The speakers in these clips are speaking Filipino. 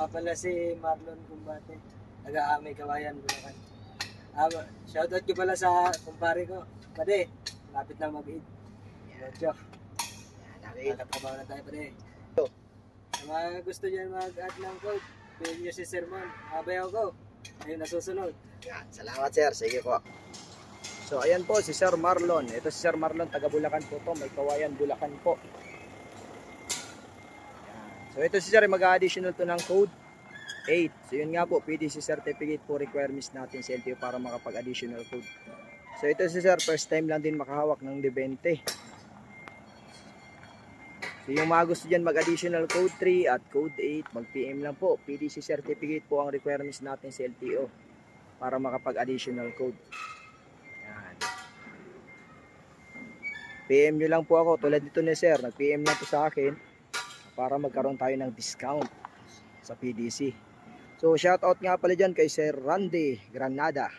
nga pala si Marlon Kumbate. Taga-Amay Kawayan, Bulacan. Shoutout ko pala sa kumpare ko. Pade, lapit na mag-eat. Joke. Nakatrabaho na tayo pade. Sa mga gusto dyan mag-add ng code, pwede nyo si Sermon. Mabayaw ko. Ayun, nasusunod. Yan, salamat sir, sige po. So ayan po si Sir Marlon. Ito si Sir Marlon, taga Bulacan po to. May Kawayan, Bulacan po. Yan. So ito si Sir, mag-additional to ng code 8. So yun nga po, PDC certificate po requirements natin sa LTO para makapag-additional code. So ito si Sir, first time lang din makahawak ng D20. So yung mga gusto dyan mag-additional code 3 at code 8, mag-PM lang po. PDC certificate po ang requirements natin sa LTO para makapag-additional code. Yan. PM nyo lang po ako, tulad dito ni Sir, nag-PM lang po sa akin para magkaroon tayo ng discount sa PDC. So shoutout nga pala dyan kay Sir Randy Granada.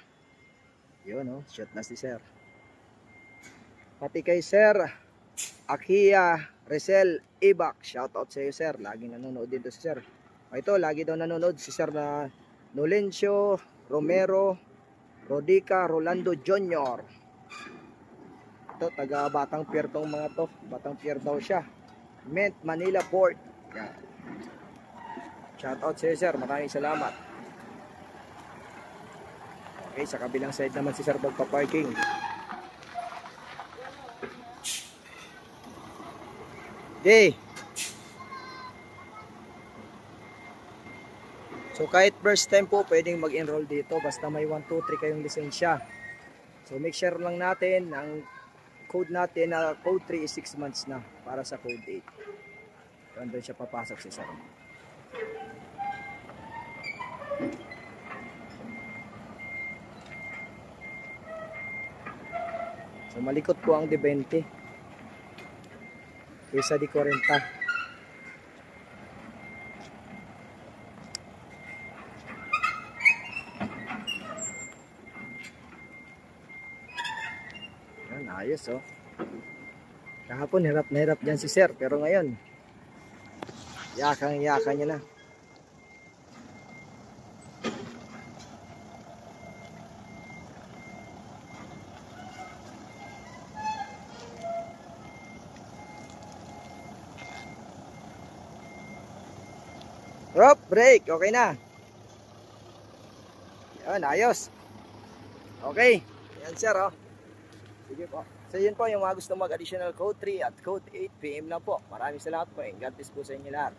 Yun o, shout na si Sir. Pati kay Sir Akia Resel Ibak, shoutout sa iyo Sir, laging nanonood dito si Sir. Ito, lagi daw nanonood si Sir na Nolencio Romero Rodica Rolando Jr. Ito, taga Batang Pier tong mga to. Batang Pier daw siya. Mint Manila Port. Yan. Shoutout sa iyo Sir, maraming salamat. Okay, sa kabilang side naman si Sir magpa-parking. Okay. So kahit first time po pwedeng mag-enroll dito basta may 1, 2, 3 kayong lisensya. So make sure lang natin ang code natin na code 3 is 6 months na para sa code 8. So doon siya papasok si Sir. So malikot po ang D20 kaysa di 40. Yan, ayos oh. Kahapon hirap na hirap dyan si Sir, pero ngayon yakang-yaka niya na. Drop, break, okay na. Yan, ayos. Okay, yan Sir oh. Sige po. So yun po yung mga gusto mag-additional code 3 at code 8 PM lang po. Maraming salamat po. God bless po sa inyo lahat.